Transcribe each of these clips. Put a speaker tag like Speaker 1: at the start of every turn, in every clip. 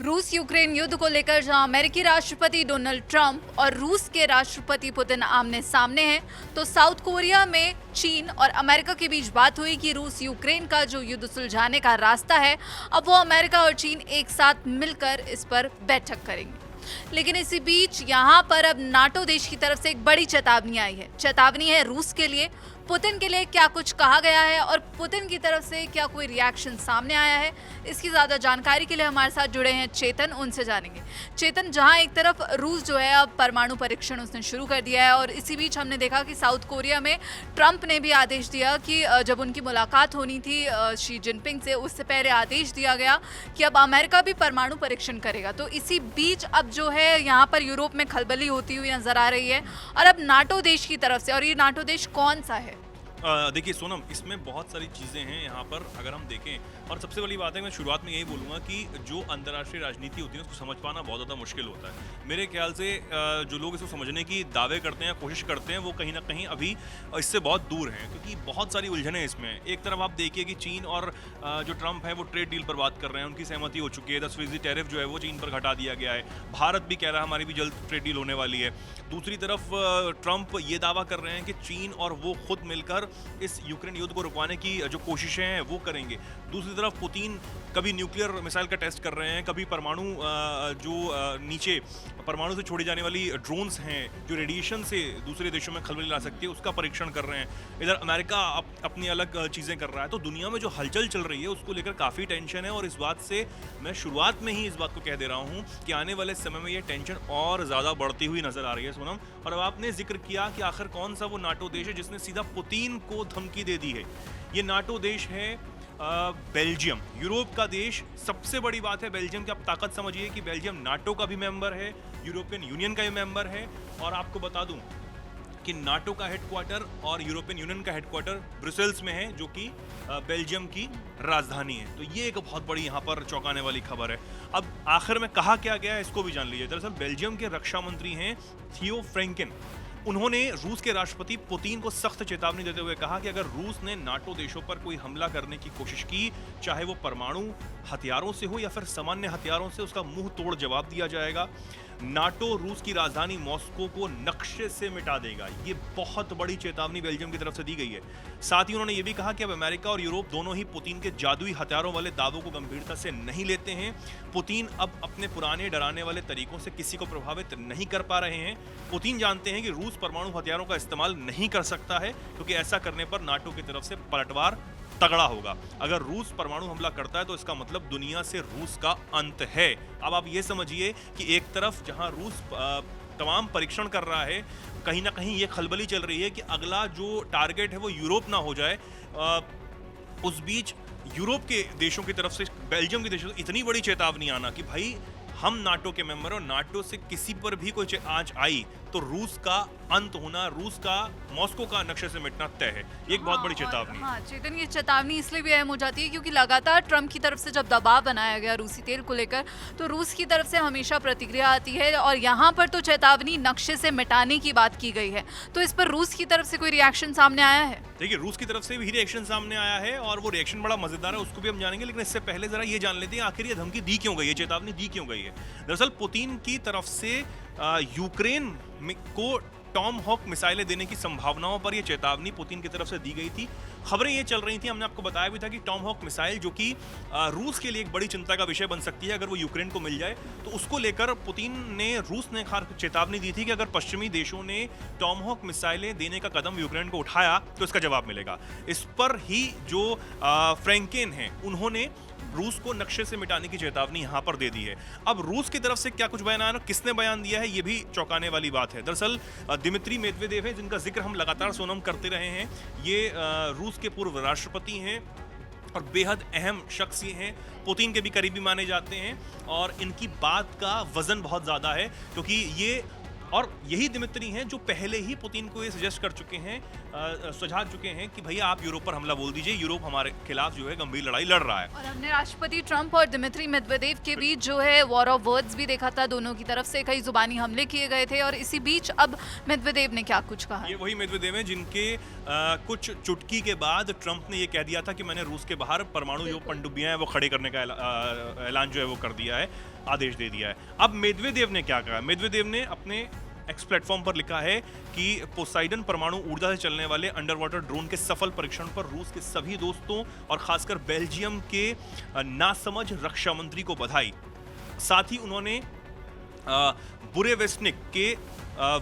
Speaker 1: रूस यूक्रेन युद्ध को लेकर जहां अमेरिकी राष्ट्रपति डोनाल्ड ट्रंप और रूस के राष्ट्रपति पुतिन आमने सामने हैं, तो साउथ कोरिया में चीन और अमेरिका के बीच बात हुई कि रूस यूक्रेन का जो युद्ध सुलझाने का रास्ता है, अब वो अमेरिका और चीन एक साथ मिलकर इस पर बैठक करेंगे। लेकिन इसी बीच यहां पर अब नाटो देश की तरफ से एक बड़ी चेतावनी आई है। चेतावनी है रूस के लिए, पुतिन के लिए क्या कुछ कहा गया है और पुतिन की तरफ से क्या कोई रिएक्शन सामने आया है, इसकी ज़्यादा जानकारी के लिए हमारे साथ जुड़े हैं चेतन, उनसे जानेंगे। चेतन, जहां एक तरफ रूस जो है अब परमाणु परीक्षण उसने शुरू कर दिया है और इसी बीच हमने देखा कि साउथ कोरिया में ट्रंप ने भी आदेश दिया कि जब उनकी मुलाकात होनी थी शी जिनपिंग से, उससे पहले आदेश दिया गया कि अब अमेरिका भी परमाणु परीक्षण करेगा। तो इसी बीच अब जो है यहाँ पर यूरोप में खलबली होती हुई नजर आ रही है और अब नाटो देश की तरफ से, और ये नाटो देश कौन सा है?
Speaker 2: देखिए सोनम, इसमें बहुत सारी चीज़ें हैं यहाँ पर अगर हम देखें। और सबसे बड़ी बात है, मैं शुरुआत में यही बोलूँगा कि जो अंतर्राष्ट्रीय राजनीति होती है उसको समझ पाना बहुत ज़्यादा मुश्किल होता है। मेरे ख्याल से जो लोग इसको समझने की दावे करते हैं, कोशिश करते हैं, वो कहीं ना कहीं अभी इससे बहुत दूर हैं, क्योंकि बहुत सारी उलझनें इसमें। एक तरफ आप देखिए कि चीन और जो ट्रंप है वो ट्रेड डील पर बात कर रहे हैं, उनकी सहमति हो चुकी है। 10% टैरिफ जो है वो चीन पर घटा दिया गया है। भारत भी कह रहा है हमारी भी जल्द ट्रेड डील होने वाली है। दूसरी तरफ ट्रंप ये दावा कर रहे हैं कि चीन और वो खुद मिलकर इस यूक्रेन युद्ध को रुकवाने की जो कोशिशें हैं वो करेंगे। दूसरी तरफ पुतिन कभी न्यूक्लियर मिसाइल का टेस्ट कर रहे हैं, कभी परमाणु नीचे परमाणु से छोड़ी जाने वाली ड्रोन्स हैं जो रेडिएशन से दूसरे देशों में खलबली ला सकती है, उसका परीक्षण कर रहे हैं। इधर अमेरिका अपनी अलग चीज़ें कर रहा है। तो दुनिया में जो हलचल चल रही है उसको लेकर काफ़ी टेंशन है और इस बात से मैं शुरुआत में ही इस बात को कह दे रहा हूँ कि आने वाले समय में ये टेंशन और ज़्यादा बढ़ती हुई नजर आ रही है सोनम। और अब आपने जिक्र किया कि आखिर कौन सा वो नाटो देश है जिसने सीधा पुतिन को धमकी दे दी है। ये नाटो देश है बेल्जियम, यूरोप का देश। सबसे बड़ी बात है बेल्जियम की, आप ताकत समझिए कि बेल्जियम नाटो का भी मेंबर है, यूरोपियन यूनियन का भी मेंबर है। और आपको बता दूं कि नाटो का हेडक्वार्टर और यूरोपियन यूनियन का हेडक्वार्टर ब्रुसेल्स में है, जो कि बेल्जियम की राजधानी है। तो ये एक बहुत बड़ी यहाँ पर चौंकाने वाली खबर है। अब आखिर में कहा क्या गया है इसको भी जान लीजिए। दरअसल बेल्जियम के रक्षा मंत्री हैं थियो फ्रैंकेन। उन्होंने रूस के राष्ट्रपति पुतिन को सख्त चेतावनी देते हुए कहा कि अगर रूस ने नाटो देशों पर कोई हमला करने की कोशिश की, चाहे वो परमाणु हथियारों से हो या फिर सामान्य हथियारों से, उसका मुंह तोड़ जवाब दिया जाएगा। नाटो रूस की राजधानी मॉस्को को नक्शे से मिटा देगा। ये बहुत बड़ी चेतावनी बेल्जियम की तरफ से दी गई है। साथ ही उन्होंने ये भी कहा कि अब अमेरिका और यूरोप दोनों ही पुतिन के जादुई हथियारों वाले दावों को गंभीरता से नहीं लेते हैं। पुतिन अब अपने पुराने डराने वाले तरीकों से किसी को प्रभावित नहीं कर पा रहे हैं। पुतिन जानते हैं कि रूस परमाणु हथियारों का इस्तेमाल नहीं कर सकता है, क्योंकि ऐसा करने पर नाटो की तरफ से पलटवार तगड़ा होगा। अगर रूस परमाणु हमला करता है तो इसका मतलब दुनिया से रूस का अंत है। अब आप ये समझिए कि एक तरफ जहां रूस तमाम परीक्षण कर रहा है, कहीं ना कहीं ये खलबली चल रही है कि अगला जो टारगेट है वो यूरोप ना हो जाए। उस बीच यूरोप के देशों की तरफ से बेल्जियम के देशों से इतनी बड़ी चेतावनी आना कि भाई हम नाटो के मेंबर और नाटो से किसी पर भी कोई आंच आई तो रूस का अंत होना, रूस का मॉस्को का नक्शे से मिटना तय है। ये एक बहुत बड़ी चेतावनी।
Speaker 1: हाँ चेतन, ये चेतावनी इसलिए भी अहम हो जाती है क्योंकि लगातार ट्रंप की तरफ से जब दबाव बनाया गया रूसी तेल को लेकर, तो रूस की तरफ से हमेशा प्रतिक्रिया आती है और यहाँ पर तो चेतावनी नक्शे से मिटाने की बात की गई है। तो इस पर रूस की तरफ से कोई रिएक्शन सामने आया है?
Speaker 2: देखिए, रूस की तरफ से भी रिएक्शन सामने आया है और वो रिएक्शन बड़ा मजेदार है, उसको भी हम जानेंगे। लेकिन इससे पहले जरा ये जान लेते हैं आखिर ये धमकी दी क्यों गई है, चेतावनी दी क्यों गई है। दरअसल पुतिन की तरफ से यूक्रेन को टॉम हॉक मिसाइलें देने की संभावनाओं पर यह चेतावनी पुतिन की तरफ से दी गई थी। खबरें ये चल रही थी, हमने आपको बताया भी था कि टॉम हॉक मिसाइल, जो कि रूस के लिए एक बड़ी चिंता का विषय बन सकती है अगर वो यूक्रेन को मिल जाए, तो उसको लेकर रूस ने चेतावनी दी थी कि अगर पश्चिमी देशों ने टॉम हॉक मिसाइलें देने का कदम यूक्रेन को उठाया तो इसका जवाब मिलेगा। इस पर ही जो फ्रैंकेन हैं, उन्होंने रूस को नक्शे से मिटाने की चेतावनी यहां पर दे दी है। अब रूस की तरफ से क्या कुछ बयान आया, किसने बयान दिया है, ये भी चौंकाने वाली बात है। दरअसल दिमित्री मेदवेदेव है, जिनका जिक्र हम लगातार सोनम करते रहे हैं। ये रूस के पूर्व राष्ट्रपति हैं और बेहद अहम शख्स ये हैं, पुतिन के भी करीबी माने जाते हैं और इनकी बात का वजन बहुत ज़्यादा है, क्योंकि ये और यही दिमित्री हैं जो पहले ही पुतिन को ये सजेस्ट कर चुके हैं, सुझा चुके हैं कि भैया आप यूरोप पर हमला बोल दीजिए, यूरोप हमारे खिलाफ जो है गंभीर लड़ाई लड़ रहा है।
Speaker 1: और हमने राष्ट्रपति ट्रंप और दिमित्री मेदवेदेव के बीच जो है वॉर ऑफ वर्ड्स भी देखा था, दोनों की तरफ से कई जुबानी हमले किए गए थे। और इसी बीच अब मेदवेदेव ने क्या कुछ कहा?
Speaker 2: ये वही मेदवेदेव हैं जिनके कुछ चुटकी के बाद ट्रंप ने ये कह दिया था कि मैंने रूस के बाहर परमाणु जो पनडुब्बियां हैं वो खड़े करने का ऐलान जो है वो कर दिया है। आदेश दे दिया है। अब मेदवेदेव ने क्या कहा? मेदवेदेव ने अपने एक्स प्लेटफॉर्म पर लिखा है कि पोसाइडन परमाणु ऊर्जा से चलने वाले अंडर वाटर ड्रोन के सफल परीक्षण पर रूस के सभी दोस्तों और खासकर बेल्जियम के नासमझ रक्षा मंत्री को बधाई। साथ ही उन्होंने बुरेवेस्निक के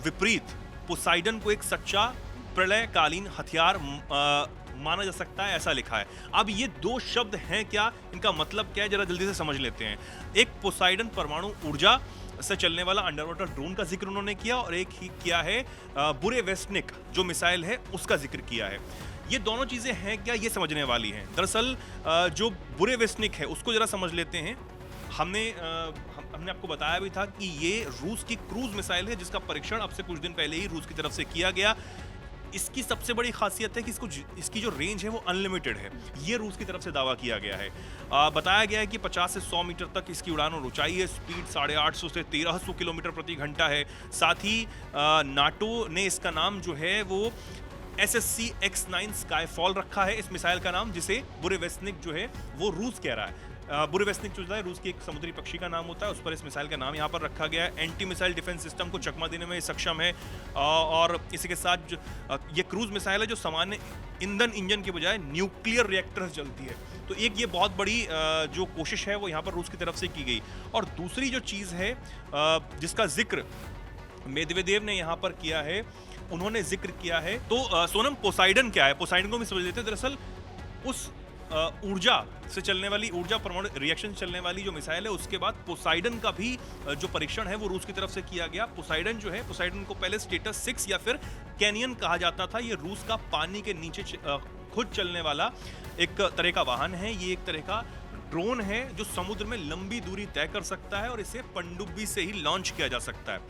Speaker 2: विपरीत पोसाइडन को एक सच्चा प्रलयकालीन हथियार माना जा सकता है, ऐसा लिखा है। अब ये दो शब्द हैं क्या, इनका मतलब क्या है, जरा जल्दी से समझ लेते हैं। एक पोसाइडन परमाणु ऊर्जा से चलने वाला अंडर वाटर ड्रोन का जिक्र उन्होंने किया और एक ही किया है बुरेवेस्निक जो मिसाइल है उसका जिक्र किया है। ये दोनों चीजें हैं क्या, ये समझने वाली हैं। दरअसल जो बुरेवेस्निक है उसको जरा समझ लेते हैं। हमने आपको बताया भी था कि ये रूस की क्रूज मिसाइल है जिसका परीक्षण अब से कुछ दिन पहले ही रूस की तरफ से किया गया। इसकी सबसे बड़ी खासियत है कि इसकी जो रेंज है वो अनलिमिटेड है, ये रूस की तरफ से दावा किया गया है। बताया गया है कि 50 से 100 मीटर तक इसकी उड़ान और ऊंचाई है, स्पीड 850 से 1300 किलोमीटर प्रति घंटा है। साथ ही नाटो ने इसका नाम जो है वो SSC X9 स्काईफॉल रखा है इस मिसाइल का नाम, जिसे बुरेवेस्निक जो है वो रूस कह रहा है। बुरेवेस्निक जो है रूस के एक समुद्री पक्षी का नाम होता है, उस पर इस मिसाइल का नाम यहाँ पर रखा गया है। एंटी मिसाइल डिफेंस सिस्टम को चकमा देने में सक्षम है और इसी के साथ ये क्रूज मिसाइल है जो सामान्य ईंधन इंजन के बजाय न्यूक्लियर रिएक्टर से चलती है। तो एक ये बहुत बड़ी जो कोशिश है वो यहाँ पर रूस की तरफ से की गई। और दूसरी जो चीज़ है जिसका जिक्र मेदवेदेव ने यहाँ पर किया है, उन्होंने जिक्र किया है, तो सोनम पोसाइडन क्या है, पोसाइडन को भी समझ लेते हैं। दरअसल उस ऊर्जा से चलने वाली, ऊर्जा परमाणु रिएक्शन चलने वाली जो मिसाइल है, उसके बाद पोसाइडन का भी जो परीक्षण है वो रूस की तरफ से किया गया। पोसाइडन जो है, पोसाइडन को पहले स्टेटस 6 या फिर कैनियन कहा जाता था। ये रूस का पानी के नीचे खुद चलने वाला एक तरह का वाहन है। ये एक तरह का ड्रोन है जो समुद्र में लंबी दूरी तय कर सकता है और इसे पनडुब्बी से ही लॉन्च किया जा सकता है।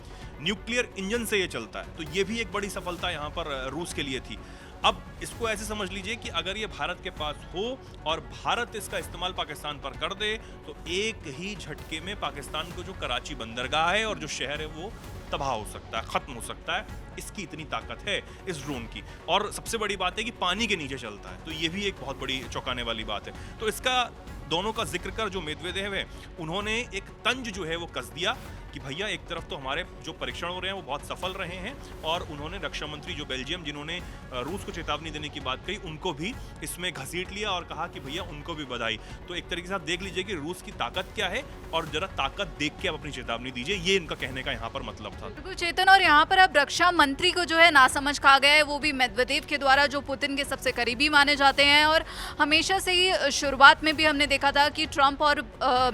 Speaker 2: न्यूक्लियर इंजन से ये चलता है, तो ये भी एक बड़ी सफलता यहाँ पर रूस के लिए थी। अब इसको ऐसे समझ लीजिए कि अगर ये भारत के पास हो और भारत इसका इस्तेमाल पाकिस्तान पर कर दे तो एक ही झटके में पाकिस्तान को जो कराची बंदरगाह है और जो शहर है वो तबाह हो सकता है, खत्म हो सकता है। इसकी इतनी ताकत है इस ड्रोन की। और सबसे बड़ी बात है कि पानी के नीचे चलता है, तो ये भी एक बहुत बड़ी चौंकाने वाली बात है। तो इसका दोनों का जिक्र कर जो मेदवेदेव है उन्होंने एक तंज जो है वो कस दिया कि भैया एक तरफ तो हमारे जो परीक्षण हो रहे हैं वो बहुत सफल रहे हैं, और उन्होंने रक्षा मंत्री जो बेल्जियम जिन्होंने रूस को चेतावनी देने की बात कही उनको भी इसमें घसीट लिया और कहा कि भैया उनको भी बधाई। तो एक तरीके से आप देख लीजिए कि रूस की ताकत क्या है और जरा ताकत देख के आप अपनी चेतावनी दीजिए, ये इनका कहने का यहाँ पर मतलब था।
Speaker 1: बिल्कुल चेतन, और यहाँ पर अब रक्षा मंत्री को जो है नासमझ कहा गया है, वो भी मेदवेदेव के द्वारा, जो पुतिन के सबसे करीबी माने जाते हैं। और हमेशा से ही शुरुआत में भी हमने देखा था कि ट्रंप और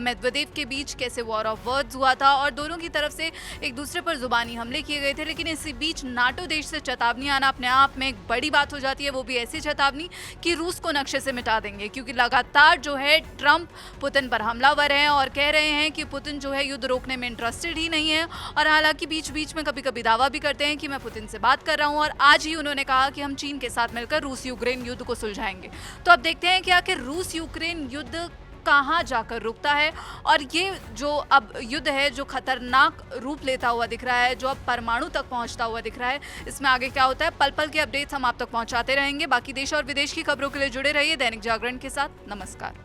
Speaker 1: मेदवेदेव के बीच कैसे वॉर ऑफ वर्ड्स हुआ था और दोनों की तरफ से एक दूसरे पर जुबानी हमले किए गए थे। लेकिन इसी बीच नाटो देश से चेतावनी आना अपने आप में एक बड़ी बात हो जाती है, वो भी ऐसी चेतावनी कि रूस को नक्शे से मिटा देंगे, क्योंकि लगातार जो है ट्रंप पुतिन पर हमलावर हैं और कह रहे हैं कि पुतिन जो है युद्ध रोकने में इंटरेस्टेड ही नहीं है। और हालांकि बीच बीच में कभी कभी दावा भी करते हैं कि मैं पुतिन से बात कर रहा हूं, और आज ही उन्होंने कहा कि हम चीन के साथ मिलकर रूस यूक्रेन युद्ध को सुलझाएंगे। तो अब देखते हैं कि आखिर रूस यूक्रेन युद्ध कहाँ जाकर रुकता है, और ये जो अब युद्ध है जो खतरनाक रूप लेता हुआ दिख रहा है, जो अब परमाणु तक पहुंचता हुआ दिख रहा है, इसमें आगे क्या होता है, पल पल के अपडेट्स हम आप तक पहुंचाते रहेंगे। बाकी देश और विदेश की खबरों के लिए जुड़े रहिए दैनिक जागरण के साथ। नमस्कार।